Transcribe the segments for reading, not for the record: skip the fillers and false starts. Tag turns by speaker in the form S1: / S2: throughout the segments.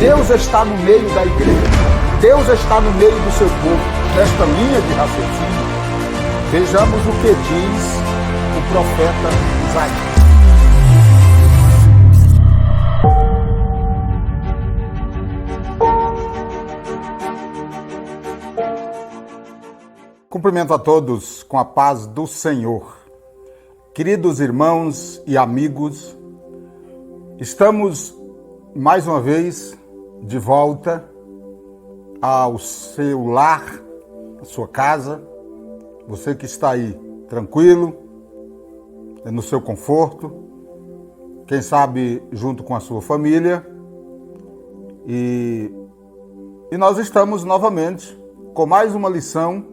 S1: Deus está no meio da igreja. Deus está no meio do seu povo. Nesta linha de raciocínio, vejamos o que diz o profeta Isaías. Cumprimento a todos com a paz do Senhor. Queridos irmãos e amigos, estamos mais uma vez de volta ao seu lar, à sua casa. Você que está aí tranquilo, no seu conforto, quem sabe junto com a sua família. E nós estamos novamente com mais uma lição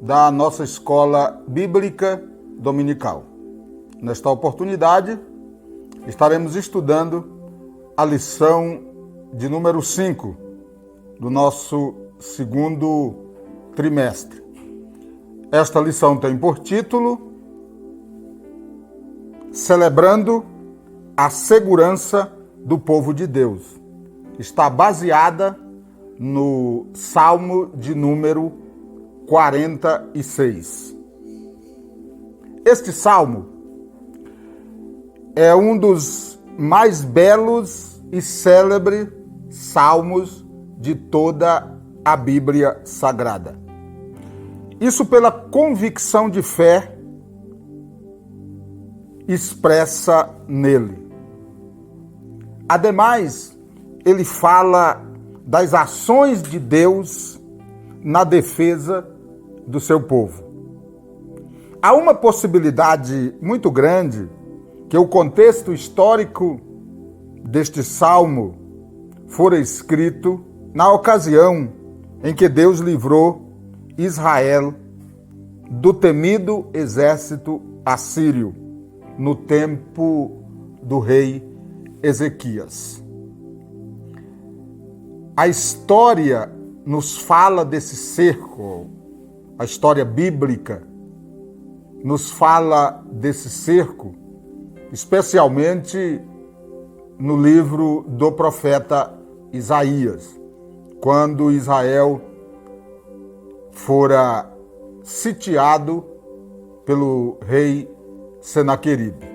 S1: da nossa escola bíblica dominical. Nesta oportunidade, estaremos estudando a lição de número 5 do nosso segundo trimestre. Esta lição tem por título Celebrando a Segurança do Povo de Deus. Está baseada no Salmo de número 46. Este salmo é um dos mais belos e célebres salmos de toda a Bíblia Sagrada. Isso pela convicção de fé expressa nele. Ademais, ele fala das ações de Deus na defesa do seu povo. Há uma possibilidade muito grande que o contexto histórico deste salmo fora escrito na ocasião em que Deus livrou Israel do temido exército assírio, no tempo do rei Ezequias. A história nos fala desse cerco, a história bíblica nos fala desse cerco, especialmente no livro do profeta Isaías, quando Israel fora sitiado pelo rei Senaqueribe.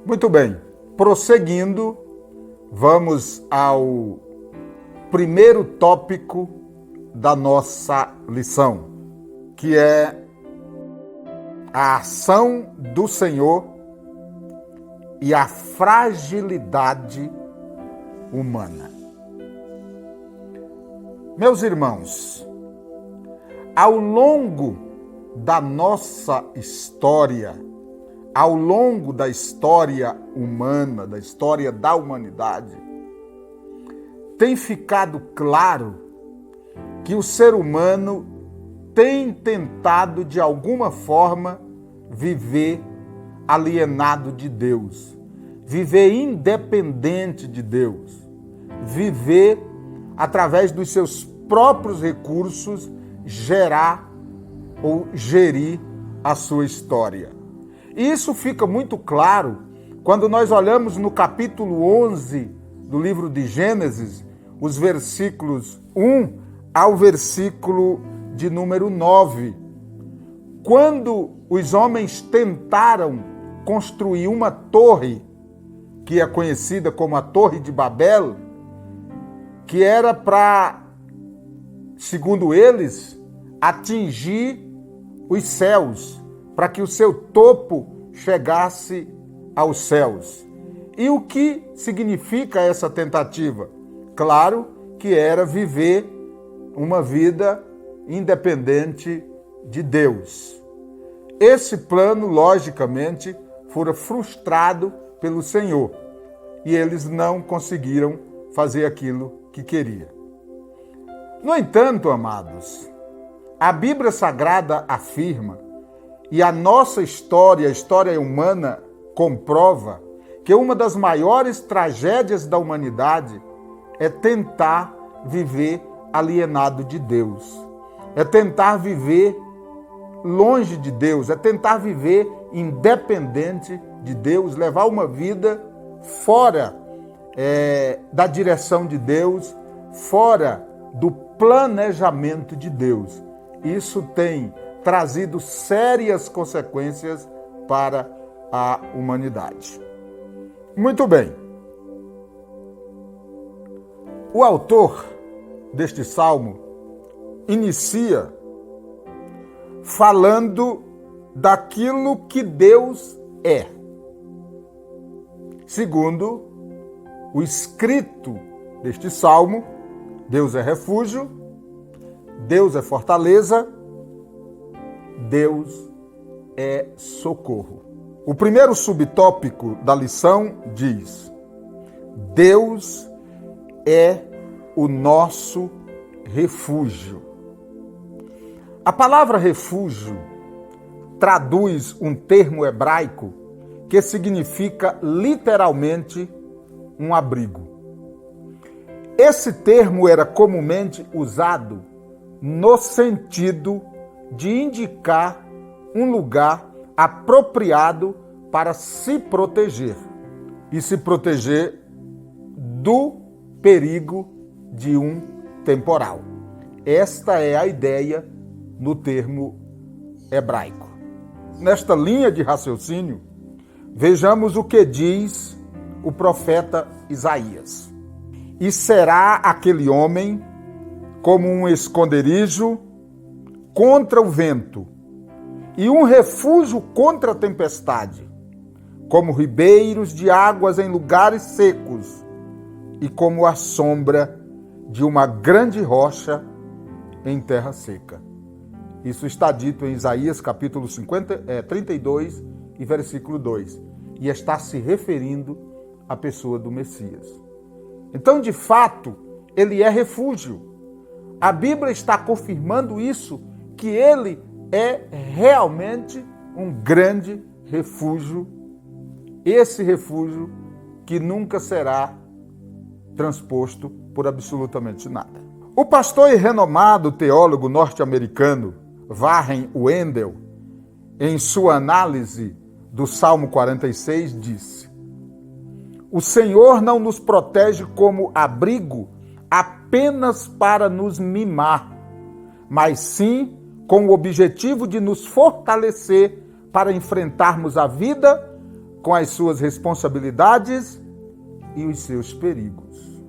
S1: Muito bem, prosseguindo, vamos ao primeiro tópico da nossa lição, que é a ação do Senhor e a fragilidade humana. Meus irmãos, ao longo da nossa história, ao longo da história humana, da história da humanidade, tem ficado claro que o ser humano tem tentado, de alguma forma, viver alienado de Deus, viver independente de Deus, viver através dos seus próprios recursos, gerar ou gerir a sua história. E isso fica muito claro quando nós olhamos no capítulo 11 do livro de Gênesis, os versículos 1 ao versículo de número 9. Quando os homens tentaram construir uma torre, que é conhecida como a Torre de Babel, que era para, segundo eles, atingir os céus, para que o seu topo chegasse aos céus. E o que significa essa tentativa? Claro que era viver uma vida independente de Deus. Esse plano, logicamente, fora frustrado pelo Senhor e eles não conseguiram fazer aquilo que queria. No entanto, amados, a Bíblia Sagrada afirma, e a nossa história, a história humana, comprova que uma das maiores tragédias da humanidade é tentar viver alienado de Deus. É tentar viver longe de Deus, é tentar viver independente de Deus, levar uma vida fora da direção de Deus, fora do planejamento de Deus. Isso tem trazido sérias consequências para a humanidade. Muito bem. O autor deste salmo inicia falando daquilo que Deus é. Segundo o escrito deste salmo, Deus é refúgio, Deus é fortaleza, Deus é socorro. O primeiro subtópico da lição diz: Deus é o nosso refúgio. A palavra refúgio traduz um termo hebraico que significa literalmente um abrigo. Esse termo era comumente usado no sentido de indicar um lugar apropriado para se proteger e se proteger do perigo de um temporal. Esta é a ideia no termo hebraico. Nesta linha de raciocínio, vejamos o que diz o profeta Isaías. E será aquele homem como um esconderijo contra o vento e um refúgio contra a tempestade, como ribeiros de águas em lugares secos e como a sombra de uma grande rocha em terra seca. Isso está dito em Isaías capítulo 32 e versículo 2. E está se referindo à pessoa do Messias. Então, de fato, ele é refúgio. A Bíblia está confirmando isso, que ele é realmente um grande refúgio. Esse refúgio que nunca será transposto por absolutamente nada. O pastor e renomado teólogo norte-americano Warren Wendell, em sua análise do Salmo 46, disse: O Senhor não nos protege como abrigo apenas para nos mimar, mas sim com o objetivo de nos fortalecer para enfrentarmos a vida com as suas responsabilidades e os seus perigos.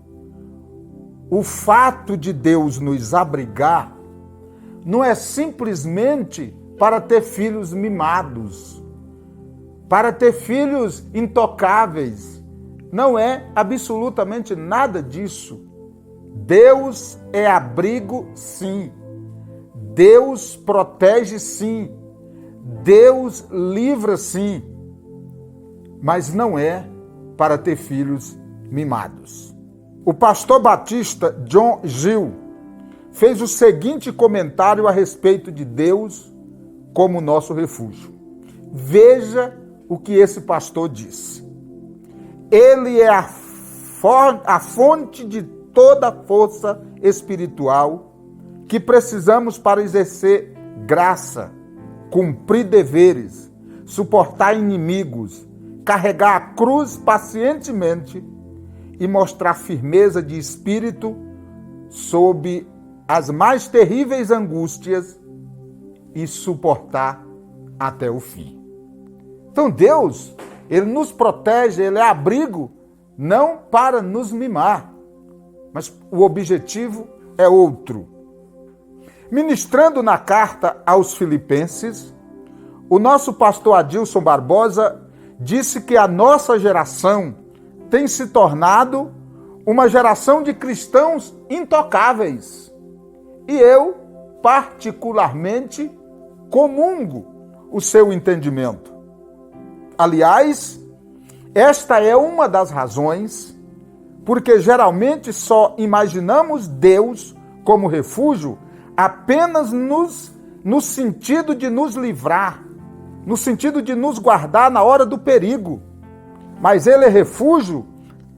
S1: O fato de Deus nos abrigar não é simplesmente para ter filhos mimados, para ter filhos intocáveis. Não é absolutamente nada disso. Deus é abrigo, sim. Deus protege, sim. Deus livra, sim. Mas não é para ter filhos mimados. O pastor batista John Gill fez o seguinte comentário a respeito de Deus como nosso refúgio. Veja o que esse pastor disse. Ele é a fonte de toda a força espiritual que precisamos para exercer graça, cumprir deveres, suportar inimigos, carregar a cruz pacientemente e mostrar firmeza de espírito sob as mais terríveis angústias e suportar até o fim. Então Deus, Ele nos protege, Ele é abrigo, não para nos mimar, mas o objetivo é outro. Ministrando na carta aos Filipenses, o nosso pastor Adilson Barbosa disse que a nossa geração tem se tornado uma geração de cristãos intocáveis. E eu, particularmente, comungo o seu entendimento. Aliás, esta é uma das razões porque geralmente só imaginamos Deus como refúgio apenas no sentido de nos livrar, no sentido de nos guardar na hora do perigo. Mas ele é refúgio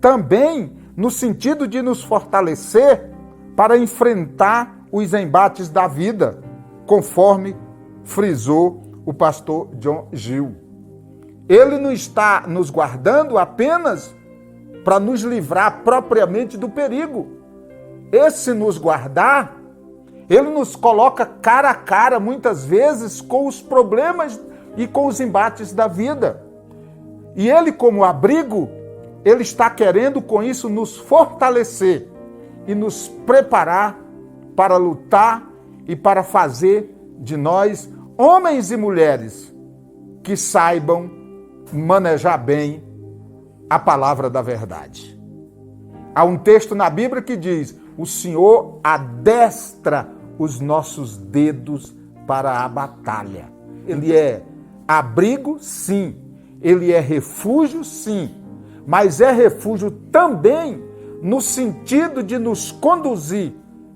S1: também no sentido de nos fortalecer para enfrentar os embates da vida, conforme frisou o pastor John Gill. Ele não está nos guardando apenas para nos livrar propriamente do perigo. Esse nos guardar, ele nos coloca cara a cara, muitas vezes, com os problemas e com os embates da vida. E ele, como abrigo, ele está querendo com isso nos fortalecer e nos preparar para lutar e para fazer de nós homens e mulheres que saibam manejar bem a palavra da verdade. Há um texto na Bíblia que diz: o Senhor adestra os nossos dedos para a batalha. Ele é abrigo, sim. Ele é refúgio, sim. Mas é refúgio também no sentido de nos conduzir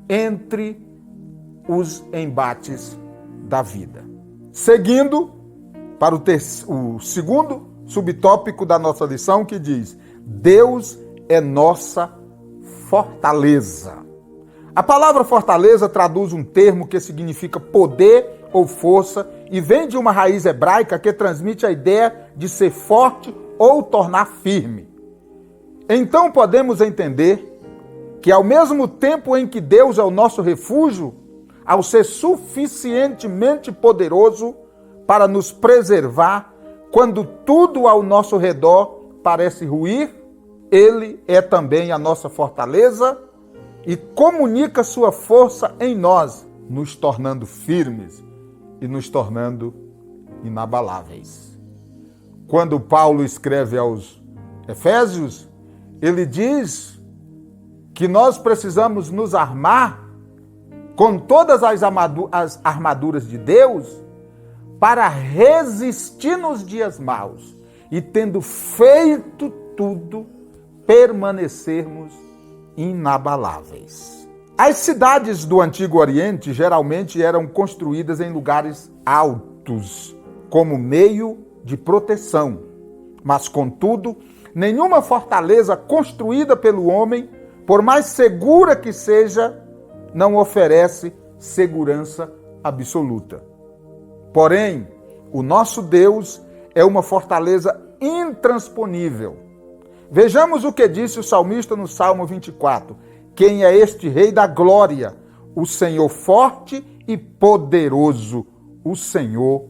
S1: entre os embates da vida. Seguindo para o segundo subtópico da nossa lição, que diz: Deus é nossa fortaleza. A palavra fortaleza traduz um termo que significa poder ou força e vem de uma raiz hebraica que transmite a ideia de ser forte ou tornar firme. Então podemos entender que ao mesmo tempo em que Deus é o nosso refúgio, ao ser suficientemente poderoso para nos preservar quando tudo ao nosso redor parece ruir, Ele é também a nossa fortaleza e comunica sua força em nós, nos tornando firmes e nos tornando inabaláveis. Quando Paulo escreve aos Efésios, ele diz que nós precisamos nos armar com todas as armaduras de Deus para resistir nos dias maus e, tendo feito tudo, permanecermos inabaláveis. As cidades do Antigo Oriente geralmente eram construídas em lugares altos, como meio de proteção. Mas, contudo, nenhuma fortaleza construída pelo homem, por mais segura que seja, não oferece segurança absoluta. Porém, o nosso Deus é uma fortaleza intransponível. Vejamos o que disse o salmista no Salmo 24. Quem é este Rei da glória? O Senhor forte e poderoso, o Senhor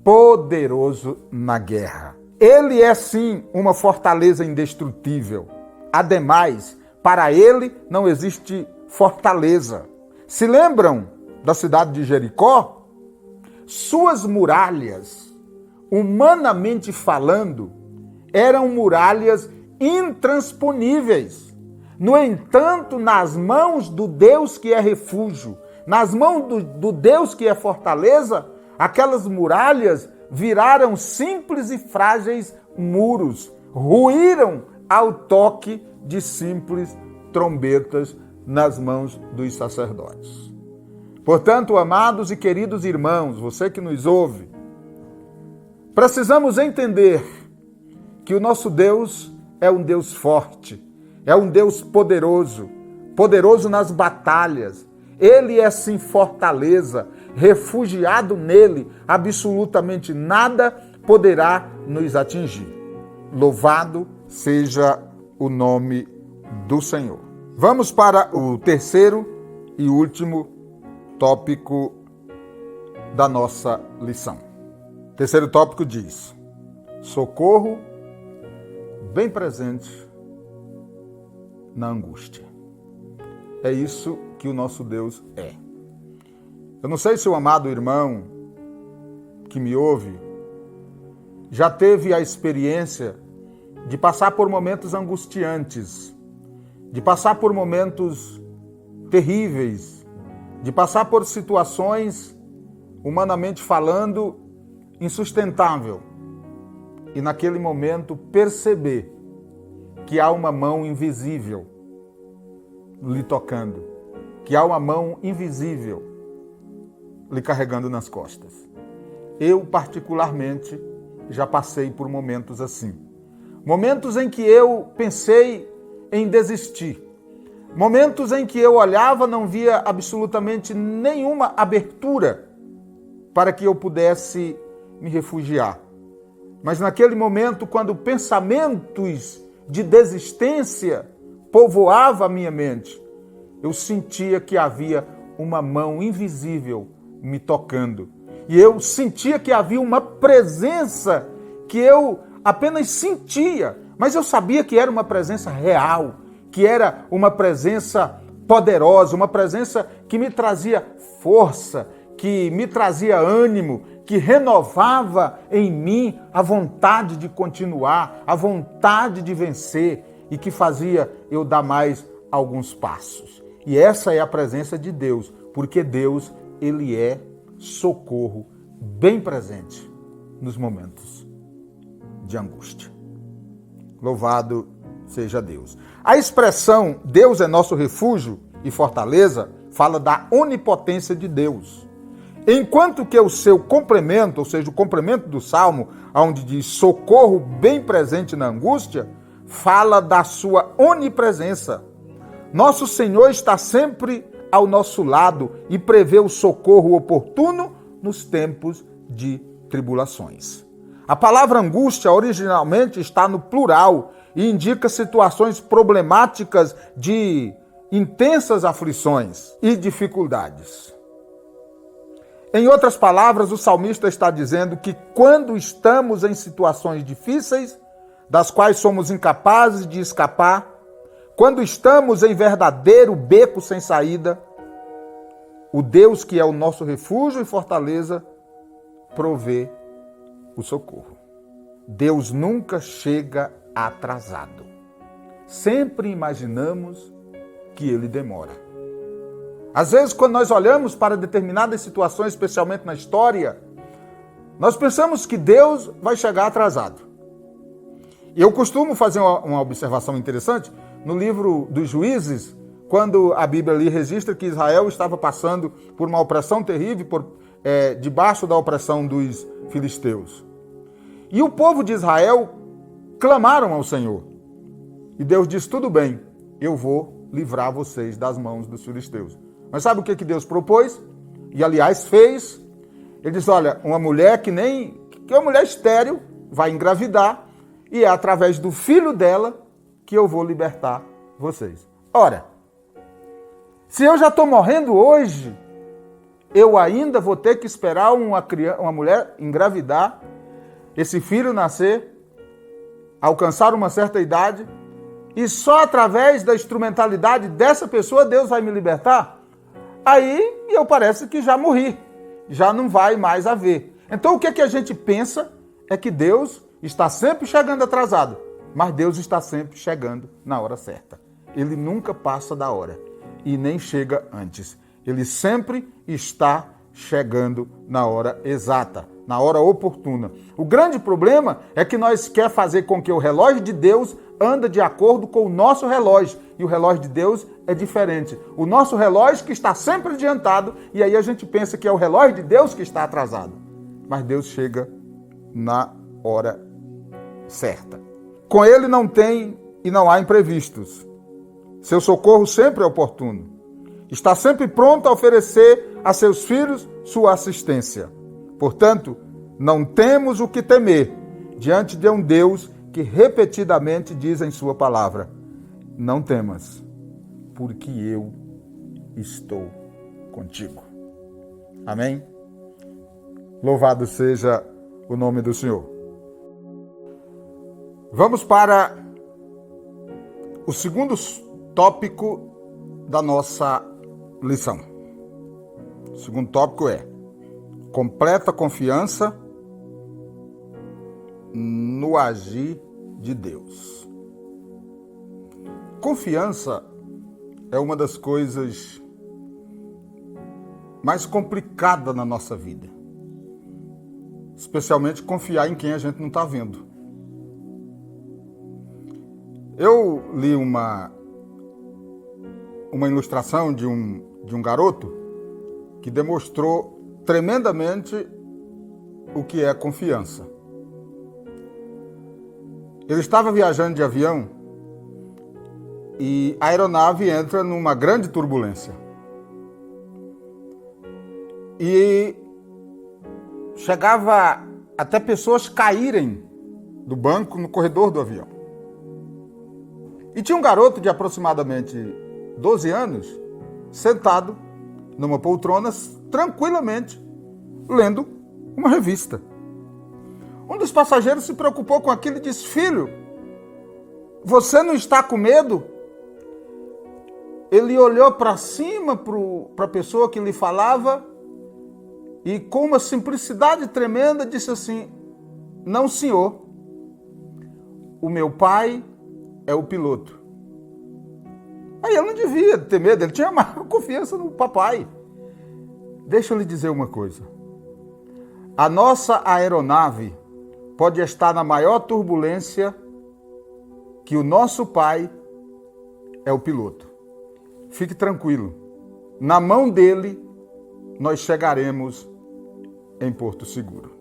S1: poderoso na guerra. Ele é sim uma fortaleza indestrutível. Ademais, para ele não existe fortaleza. Se lembram da cidade de Jericó? Suas muralhas, humanamente falando, eram muralhas intransponíveis. No entanto, nas mãos do Deus que é refúgio, nas mãos do Deus que é fortaleza, aquelas muralhas viraram simples e frágeis muros, ruíram ao toque de simples trombetas nas mãos dos sacerdotes. Portanto, amados e queridos irmãos, você que nos ouve, precisamos entender que o nosso Deus é um Deus forte, é um Deus poderoso, poderoso nas batalhas. Ele é sim fortaleza, refugiado nele, absolutamente nada poderá nos atingir. Louvado seja o nome do Senhor. Vamos para o terceiro e último tópico da nossa lição. O terceiro tópico diz: socorro bem presente na angústia. É isso que o nosso Deus é. Eu não sei se o amado irmão que me ouve já teve a experiência de passar por momentos angustiantes, de passar por momentos terríveis, de passar por situações, humanamente falando, insustentável. E naquele momento perceber que há uma mão invisível lhe tocando, que há uma mão invisível lhe carregando nas costas. Eu, particularmente, já passei por momentos assim. Momentos em que eu pensei em desistir. Momentos em que eu olhava, não via absolutamente nenhuma abertura para que eu pudesse me refugiar. Mas naquele momento, quando pensamentos de desistência povoava a minha mente, eu sentia que havia uma mão invisível me tocando. E eu sentia que havia uma presença que eu apenas sentia, mas eu sabia que era uma presença real, que era uma presença poderosa, uma presença que me trazia força, que me trazia ânimo, que renovava em mim a vontade de continuar, a vontade de vencer e que fazia eu dar mais alguns passos. E essa é a presença de Deus, porque Deus, ele é socorro bem presente nos momentos de angústia. Louvado seja Deus. A expressão Deus é nosso refúgio e fortaleza fala da onipotência de Deus. Enquanto que o seu complemento, ou seja, o complemento do Salmo, onde diz socorro bem presente na angústia, fala da sua onipresença. Nosso Senhor está sempre ao nosso lado e prevê o socorro oportuno nos tempos de tribulações. A palavra angústia originalmente está no plural e indica situações problemáticas de intensas aflições e dificuldades. Em outras palavras, o salmista está dizendo que quando estamos em situações difíceis, das quais somos incapazes de escapar, quando estamos em verdadeiro beco sem saída, o Deus que é o nosso refúgio e fortaleza provê o socorro. Deus nunca chega atrasado. Sempre imaginamos que ele demora. Às vezes, quando nós olhamos para determinadas situações, especialmente na história, nós pensamos que Deus vai chegar atrasado. E eu costumo fazer uma observação interessante no livro dos Juízes, quando a Bíblia ali registra que Israel estava passando por uma opressão terrível, debaixo da opressão dos filisteus. E o povo de Israel clamaram ao Senhor. E Deus disse, tudo bem, eu vou livrar vocês das mãos dos filisteus. Mas sabe o que Deus propôs? E aliás fez. Ele disse, olha, uma mulher que é uma mulher estéril vai engravidar e é através do filho dela que eu vou libertar vocês. Ora, se eu já estou morrendo hoje, eu ainda vou ter que esperar uma mulher engravidar, esse filho nascer, alcançar uma certa idade, e só através da instrumentalidade dessa pessoa Deus vai me libertar? Aí eu parece que já morri, já não vai mais haver. Então o que a gente pensa é que Deus está sempre chegando atrasado, mas Deus está sempre chegando na hora certa. Ele nunca passa da hora e nem chega antes. Ele sempre está chegando na hora exata, na hora oportuna. O grande problema é que nós quer fazer com que o relógio de Deus anda de acordo com o nosso relógio. E o relógio de Deus é diferente. O nosso relógio que está sempre adiantado, e aí a gente pensa que é o relógio de Deus que está atrasado. Mas Deus chega na hora certa. Com ele não tem e não há imprevistos. Seu socorro sempre é oportuno. Está sempre pronto a oferecer a seus filhos sua assistência. Portanto, não temos o que temer diante de um Deus que repetidamente diz em sua palavra, não temas, porque eu estou contigo. Amém? Louvado seja o nome do Senhor. Vamos para o segundo tópico da nossa lição. O segundo tópico é completa confiança no agir de Deus. Confiança é uma das coisas mais complicadas na nossa vida. Especialmente confiar em quem a gente não está vendo. Eu li uma ilustração de um garoto que demonstrou tremendamente o que é confiança. Ele estava viajando de avião e a aeronave entra numa grande turbulência. E chegava até pessoas caírem do banco no corredor do avião. E tinha um garoto de aproximadamente 12 anos, sentado numa poltrona, tranquilamente, lendo uma revista. Um dos passageiros se preocupou com aquilo e disse: filho, você não está com medo? Ele olhou para cima, para a pessoa que lhe falava, e com uma simplicidade tremenda disse assim: não, senhor, o meu pai é o piloto. Aí ele não devia ter medo, ele tinha maior confiança no papai. Deixa eu lhe dizer uma coisa. A nossa aeronave pode estar na maior turbulência, que o nosso pai é o piloto. Fique tranquilo. Na mão dele, nós chegaremos em Porto Seguro.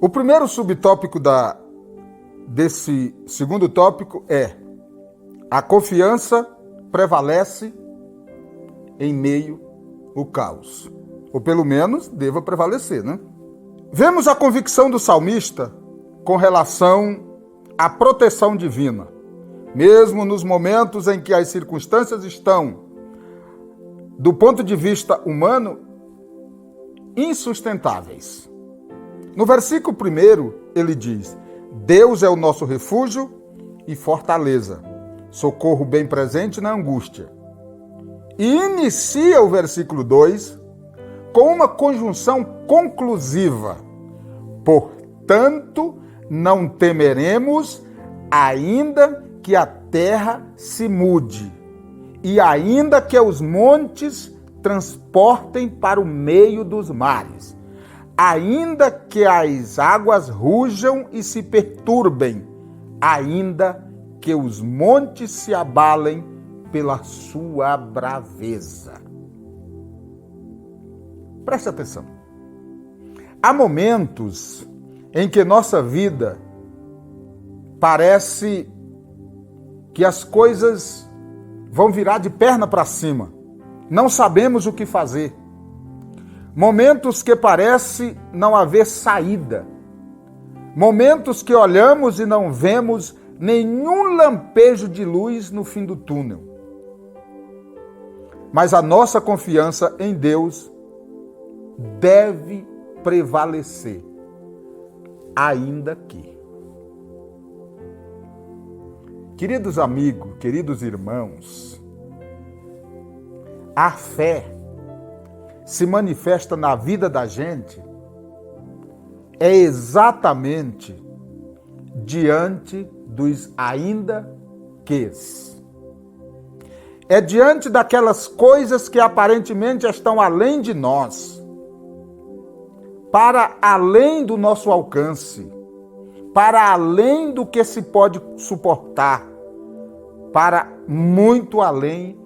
S1: O primeiro subtópico desse segundo tópico é: a confiança prevalece em meio ao caos. Ou pelo menos deva prevalecer, né? Vemos a convicção do salmista com relação à proteção divina, mesmo nos momentos em que as circunstâncias estão, do ponto de vista humano, insustentáveis. No versículo 1, ele diz: Deus é o nosso refúgio e fortaleza, socorro bem presente na angústia. E inicia o versículo 2 com uma conjunção conclusiva: portanto, não temeremos, ainda que a terra se mude, e ainda que os montes transportem para o meio dos mares, ainda que as águas rujam e se perturbem, ainda que os montes se abalem pela sua braveza. Preste atenção. Há momentos em que nossa vida parece que as coisas vão virar de perna para cima. Não sabemos o que fazer. Momentos que parece não haver saída. Momentos que olhamos e não vemos nenhum lampejo de luz no fim do túnel. Mas a nossa confiança em Deus deve prevalecer, ainda que. Queridos amigos, queridos irmãos, a fé se manifesta na vida da gente é exatamente diante dos ainda quês. É diante daquelas coisas que aparentemente estão além de nós, para além do nosso alcance, para além do que se pode suportar, para muito além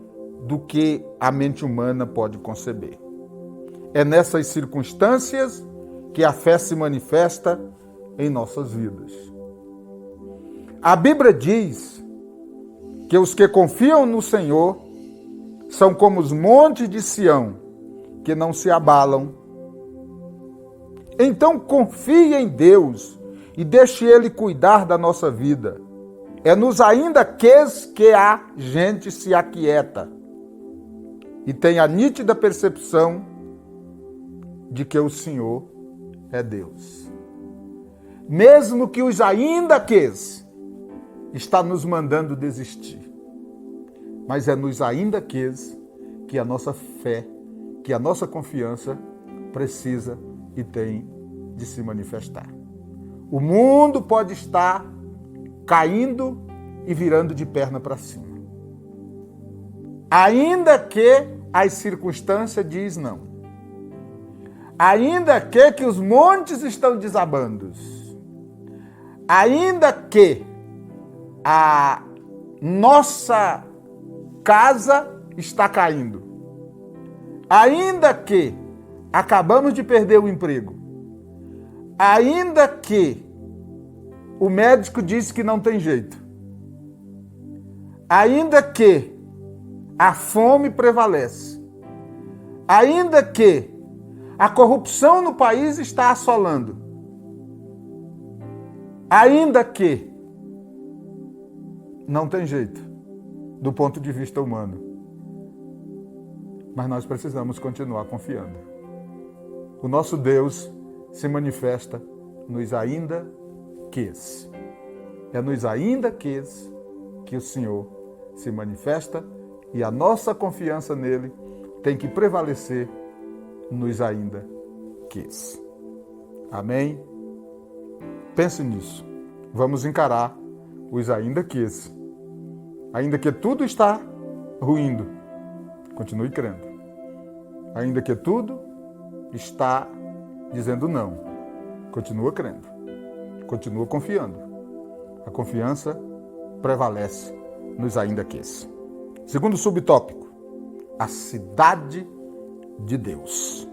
S1: do que a mente humana pode conceber. É nessas circunstâncias que a fé se manifesta em nossas vidas. A Bíblia diz que os que confiam no Senhor são como os montes de Sião, que não se abalam. Então confie em Deus e deixe Ele cuidar da nossa vida. É nos ainda que a gente se aquieta e tem a nítida percepção de que o Senhor é Deus. Mesmo que os ainda que está nos mandando desistir. Mas é nos ainda que a nossa fé, que a nossa confiança precisa e tem de se manifestar. O mundo pode estar caindo e virando de perna para cima. Ainda que as circunstâncias diz não. Ainda que os montes estão desabando. Ainda que a nossa casa está caindo. Ainda que acabamos de perder o emprego. Ainda que o médico disse que não tem jeito. Ainda que a fome prevalece. Ainda que a corrupção no país está assolando. Ainda que não tem jeito. do ponto de vista humano. Mas nós precisamos continuar confiando. O nosso Deus se manifesta nos ainda quês. É nos ainda quês que o Senhor se manifesta e a nossa confiança nele tem que prevalecer nos ainda quês. Amém? Pense nisso. Vamos encarar os ainda quês. Ainda que tudo está ruindo, continue crendo. Ainda que tudo está dizendo não, continua crendo. Continua confiando. A confiança prevalece nos ainda quês. Segundo subtópico, a cidade de Deus.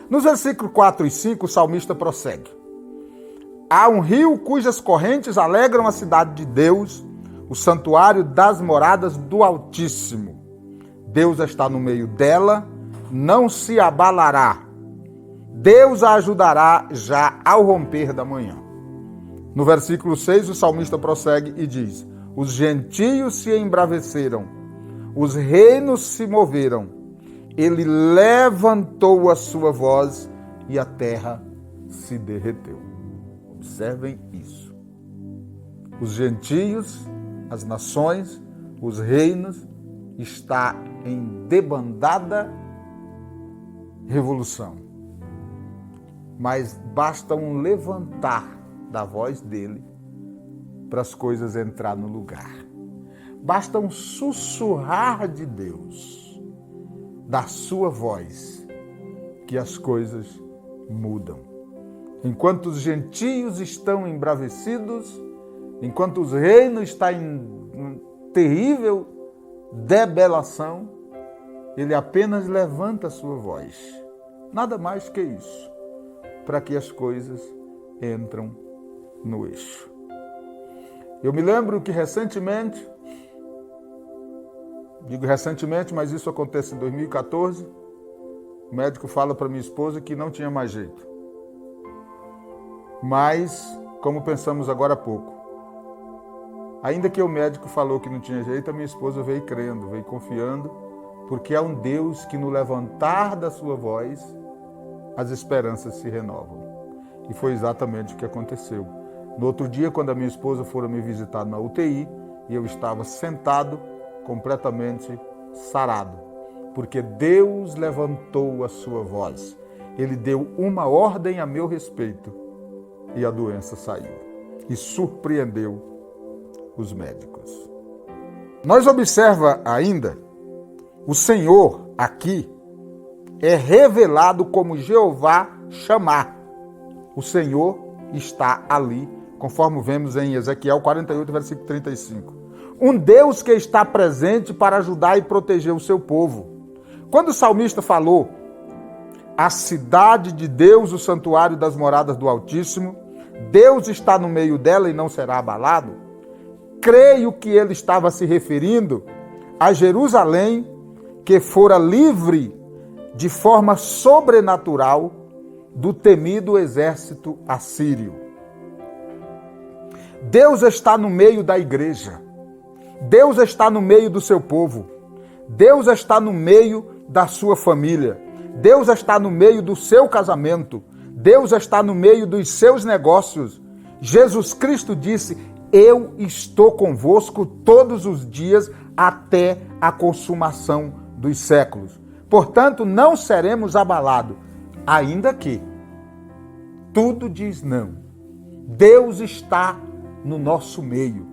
S1: Nos versículos 4 e 5, o salmista prossegue. Há um rio cujas correntes alegram a cidade de Deus, o santuário das moradas do Altíssimo. Deus está no meio dela, não se abalará. Deus a ajudará já ao romper da manhã. No versículo 6, o salmista prossegue e diz: os gentios se embraveceram, os reinos se moveram, ele levantou a sua voz e a terra se derreteu. Observem isso. Os gentios, as nações, os reinos, está em debandada revolução. Mas basta um levantar da voz dele para as coisas entrar no lugar. Basta um sussurrar de Deus, da sua voz, que as coisas mudam. Enquanto os gentios estão embravecidos, enquanto os reinos estão em terrível debelação, ele apenas levanta a sua voz. Nada mais que isso, para que as coisas entram no eixo. Eu me lembro que recentemente, digo recentemente, mas isso acontece em 2014, o médico fala para minha esposa que não tinha mais jeito. Mas, como pensamos agora há pouco, ainda que o médico falou que não tinha jeito, a minha esposa veio crendo, veio confiando, porque é um Deus que no levantar da sua voz, as esperanças se renovam. E foi exatamente o que aconteceu. No outro dia, quando a minha esposa foi me visitar na UTI, e eu estava sentado, completamente sarado, porque Deus levantou a sua voz. Ele deu uma ordem a meu respeito e a doença saiu. E surpreendeu os médicos. Nós observa ainda, o Senhor aqui é revelado como Jeová Chamar. O Senhor está ali, conforme vemos em Ezequiel 48, versículo 35. Um Deus que está presente para ajudar e proteger o seu povo. Quando o salmista falou, a cidade de Deus, o santuário das moradas do Altíssimo, Deus está no meio dela e não será abalado, creio que ele estava se referindo a Jerusalém, que fora livre de forma sobrenatural do temido exército assírio. Deus está no meio da igreja. Deus está no meio do seu povo. Deus está no meio da sua família. Deus está no meio do seu casamento. Deus está no meio dos seus negócios. Jesus Cristo disse: eu estou convosco todos os dias até a consumação dos séculos. Portanto, não seremos abalados, ainda que tudo diz não. Deus está no nosso meio.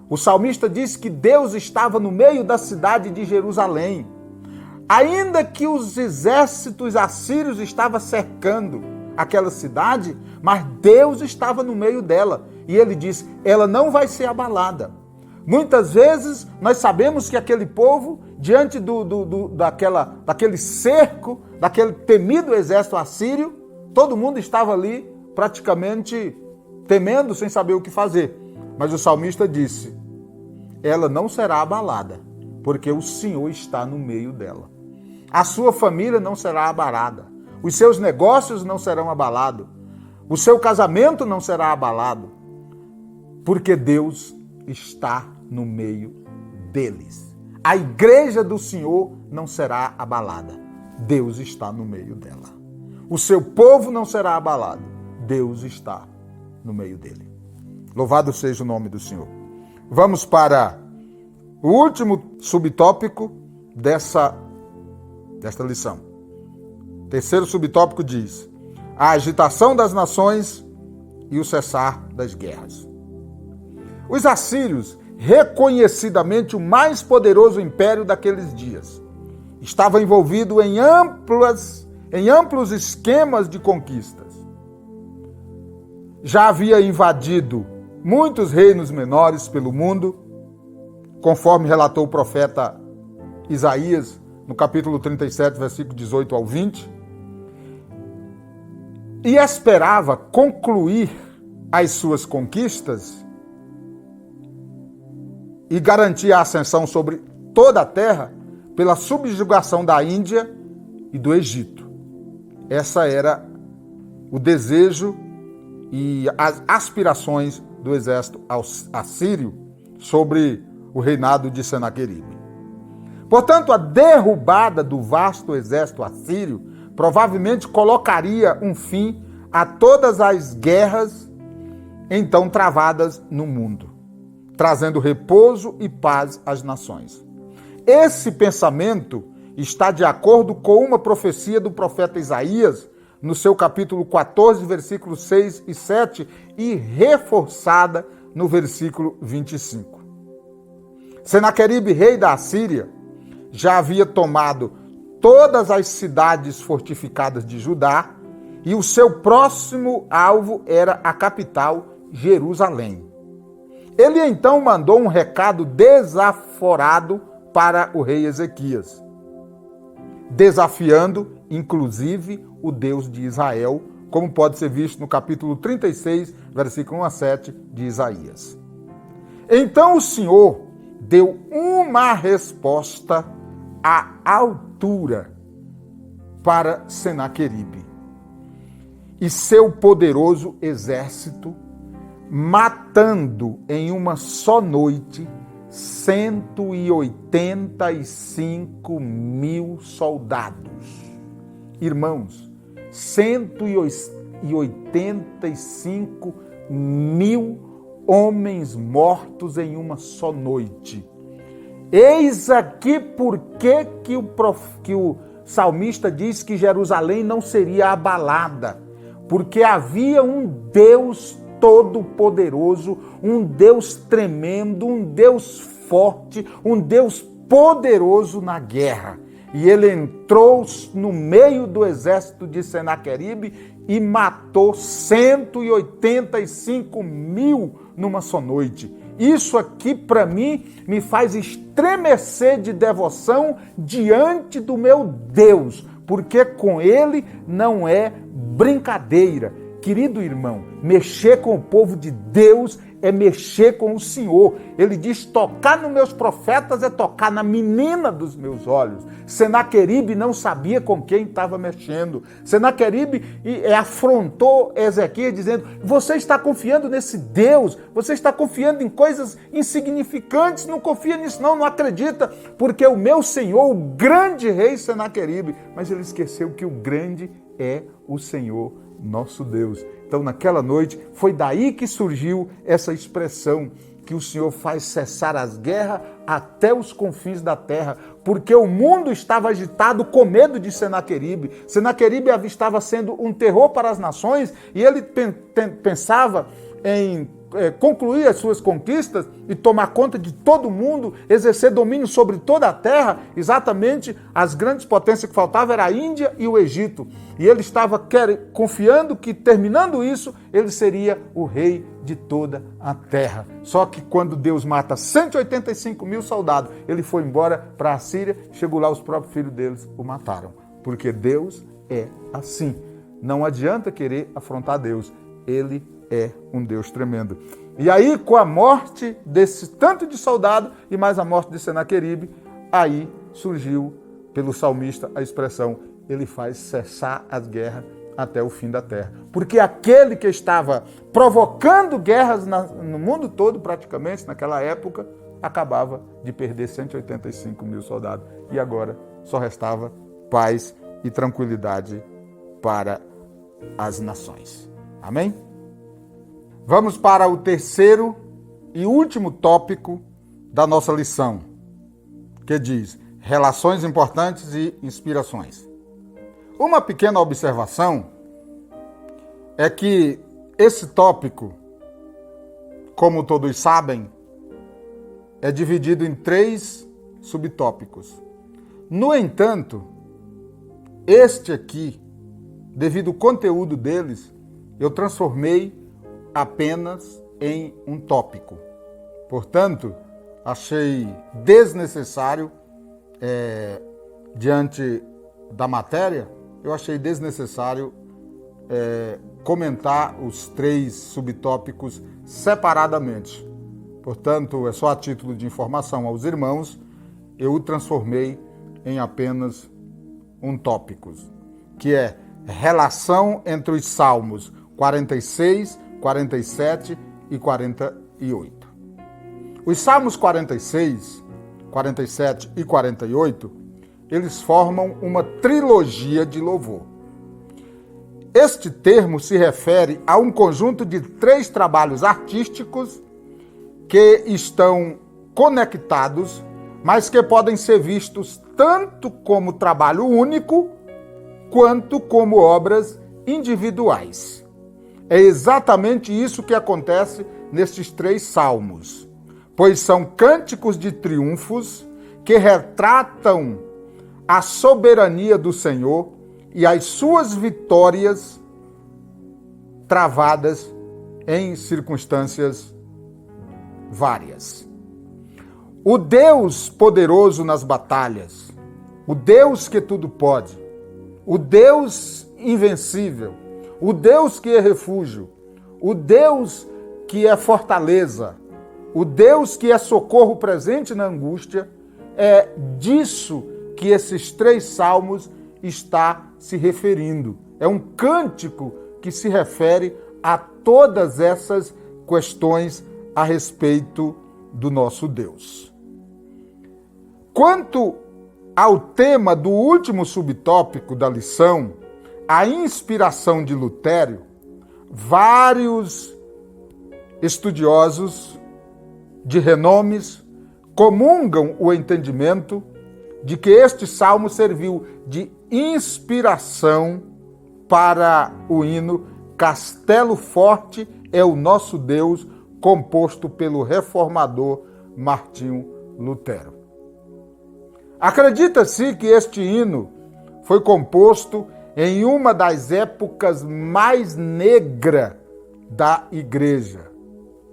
S1: O salmista disse que Deus estava no meio da cidade de Jerusalém. Ainda que os exércitos assírios estavam cercando aquela cidade, mas Deus estava no meio dela. E ele disse, ela não vai ser abalada. Muitas vezes nós sabemos que aquele povo, diante daquele cerco, daquele temido exército assírio, todo mundo estava ali praticamente temendo, sem saber o que fazer. Mas o salmista disse, ela não será abalada, porque o Senhor está no meio dela. A sua família não será abalada. Os seus negócios não serão abalados. O seu casamento não será abalado. Porque Deus está no meio deles. A igreja do Senhor não será abalada. Deus está no meio dela. O seu povo não será abalado. Deus está no meio dele. Louvado seja o nome do Senhor. Vamos para o último subtópico desta lição. O terceiro subtópico diz: a agitação das nações e o cessar das guerras. Os assírios, reconhecidamente o mais poderoso império daqueles dias, estava envolvido em amplos esquemas de conquistas. Já havia invadido muitos reinos menores pelo mundo, conforme relatou o profeta Isaías, no capítulo 37, versículo 18 ao 20, e esperava concluir as suas conquistas e garantir a ascensão sobre toda a terra pela subjugação da Índia e do Egito. Essa era o desejo e as aspirações do exército assírio sobre o reinado de Senaqueribe. Portanto, a derrubada do vasto exército assírio provavelmente colocaria um fim a todas as guerras então travadas no mundo, trazendo repouso e paz às nações. Esse pensamento está de acordo com uma profecia do profeta Isaías, no seu capítulo 14, versículos 6 e 7, e reforçada no versículo 25. Senaqueribe, rei da Assíria, já havia tomado todas as cidades fortificadas de Judá e o seu próximo alvo era a capital, Jerusalém. Ele então mandou um recado desaforado para o rei Ezequias, desafiando, inclusive, o Deus de Israel, como pode ser visto no capítulo 36, versículo 1 a 7 de Isaías. Então o Senhor deu uma resposta à altura para Senaqueribe e seu poderoso exército, matando em uma só noite 185 mil soldados. Irmãos, 185 mil homens mortos em uma só noite. Eis aqui por que o salmista diz que Jerusalém não seria abalada. Porque havia um Deus todo-poderoso, um Deus tremendo, um Deus forte, um Deus poderoso na guerra. E ele entrou no meio do exército de Senaqueribe e matou 185 mil numa só noite. Isso aqui, para mim, me faz estremecer de devoção diante do meu Deus, porque com ele não é brincadeira. Querido irmão, mexer com o povo de Deus é mexer com o Senhor. Ele diz: tocar nos meus profetas é tocar na menina dos meus olhos. Senaqueribe não sabia com quem estava mexendo. Senaqueribe afrontou Ezequias dizendo: você está confiando nesse Deus, você está confiando em coisas insignificantes, não confia nisso não acredita, porque o meu Senhor, o grande rei Senaqueribe, mas ele esqueceu que o grande é o Senhor nosso Deus. Então, naquela noite, foi daí que surgiu essa expressão que o Senhor faz cessar as guerras até os confins da terra, porque o mundo estava agitado com medo de Senaqueribe. Senaqueribe estava sendo um terror para as nações e ele pensava em concluir as suas conquistas e tomar conta de todo mundo, exercer domínio sobre toda a terra. Exatamente, as grandes potências que faltavam era a Índia e o Egito. E ele estava confiando que, terminando isso, ele seria o rei de toda a terra. Só que quando Deus mata 185 mil soldados, ele foi embora para a Síria, chegou lá, os próprios filhos deles o mataram. Porque Deus é assim. Não adianta querer afrontar Deus. Ele é um Deus tremendo. E aí, com a morte desse tanto de soldado e mais a morte de Senaqueribe, aí surgiu, pelo salmista, a expressão: ele faz cessar as guerras até o fim da terra. Porque aquele que estava provocando guerras no mundo todo, praticamente, naquela época, acabava de perder 185 mil soldados. E agora só restava paz e tranquilidade para as nações. Amém? Vamos para o terceiro e último tópico da nossa lição, que diz relações importantes e inspirações. Uma pequena observação é que esse tópico, como todos sabem, é dividido em 3 subtópicos. No entanto, este aqui, devido ao conteúdo deles, eu transformei apenas em um tópico. Portanto, achei desnecessário, diante da matéria, eu achei desnecessário comentar os 3 subtópicos separadamente. Portanto, é só a título de informação aos irmãos, eu o transformei em apenas um tópico, que é relação entre os Salmos 46, 47 e 48. Os Salmos 46, 47 e 48, eles formam uma trilogia de louvor. Este termo se refere a um conjunto de 3 trabalhos artísticos que estão conectados, mas que podem ser vistos tanto como trabalho único, quanto como obras individuais. É exatamente isso que acontece nestes 3 salmos, pois são cânticos de triunfos que retratam a soberania do Senhor e as suas vitórias travadas em circunstâncias várias. O Deus poderoso nas batalhas, o Deus que tudo pode, o Deus invencível, o Deus que é refúgio, o Deus que é fortaleza, o Deus que é socorro presente na angústia, é disso que esses 3 salmos está se referindo. É um cântico que se refere a todas essas questões a respeito do nosso Deus. Quanto ao tema do último subtópico da lição, a inspiração de Lutero, vários estudiosos de renomes comungam o entendimento de que este salmo serviu de inspiração para o hino Castelo Forte é o Nosso Deus, composto pelo reformador Martinho Lutero. Acredita-se que este hino foi composto em uma das épocas mais negras da Igreja,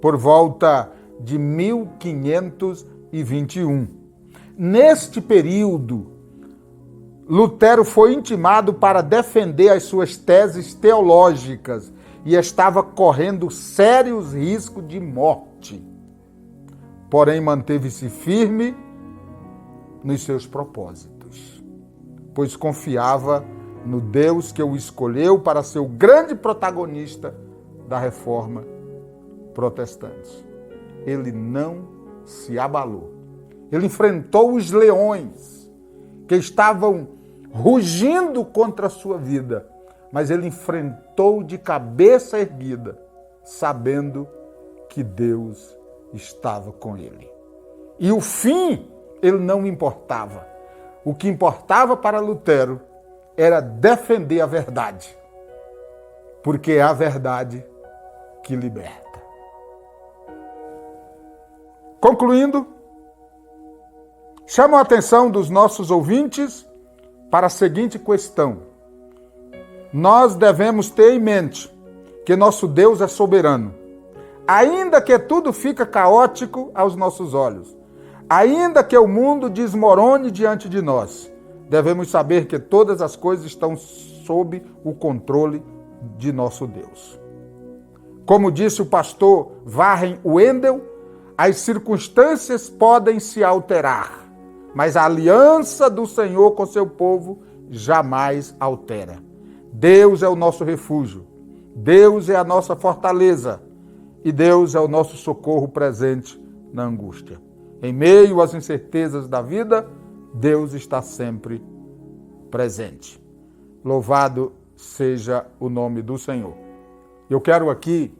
S1: por volta de 1521. Neste período, Lutero foi intimado para defender as suas teses teológicas e estava correndo sérios riscos de morte. Porém, manteve-se firme nos seus propósitos, pois confiava no Deus que o escolheu para ser o grande protagonista da reforma protestante. Ele não se abalou. Ele enfrentou os leões que estavam rugindo contra a sua vida, mas ele enfrentou de cabeça erguida, sabendo que Deus estava com ele. E o fim, ele não importava. O que importava para Lutero era defender a verdade, porque é a verdade que liberta. Concluindo, chamo a atenção dos nossos ouvintes para a seguinte questão. Nós devemos ter em mente que nosso Deus é soberano. Ainda que tudo fica caótico aos nossos olhos, ainda que o mundo desmorone diante de nós, devemos saber que todas as coisas estão sob o controle de nosso Deus. Como disse o pastor Warren Wendell, as circunstâncias podem se alterar, mas a aliança do Senhor com seu povo jamais altera. Deus é o nosso refúgio, Deus é a nossa fortaleza e Deus é o nosso socorro presente na angústia. Em meio às incertezas da vida, Deus está sempre presente. Louvado seja o nome do Senhor. Eu quero aqui,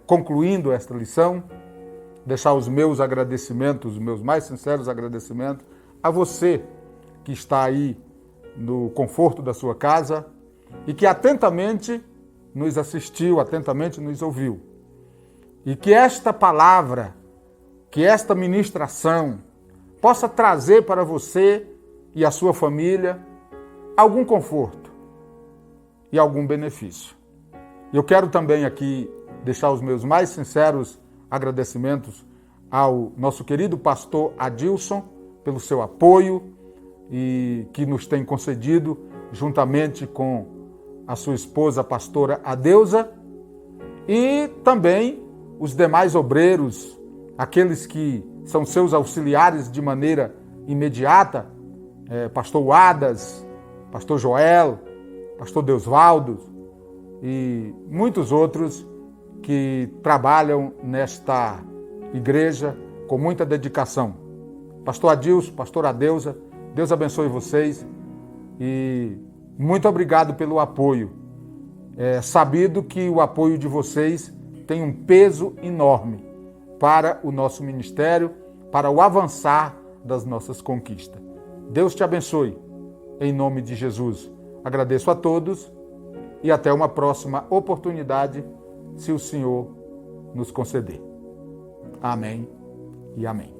S1: concluindo esta lição, deixar os meus agradecimentos, os meus mais sinceros agradecimentos a você que está aí no conforto da sua casa e que atentamente nos assistiu, atentamente nos ouviu. E que esta palavra, que esta ministração possa trazer para você e a sua família algum conforto e algum benefício. Eu quero também aqui deixar os meus mais sinceros agradecimentos ao nosso querido pastor Adilson pelo seu apoio e que nos tem concedido, juntamente com a sua esposa, a pastora Adeusa, e também os demais obreiros, aqueles que são seus auxiliares de maneira imediata, pastor Wadas, pastor Joel, pastor Deusvaldo e muitos outros que trabalham nesta igreja com muita dedicação. Pastor Adilson, pastor Adeusa, Deus abençoe vocês e muito obrigado pelo apoio. É sabido que o apoio de vocês tem um peso enorme para o nosso ministério, para o avançar das nossas conquistas. Deus te abençoe, em nome de Jesus. Agradeço a todos e até uma próxima oportunidade, se o Senhor nos conceder. Amém e amém.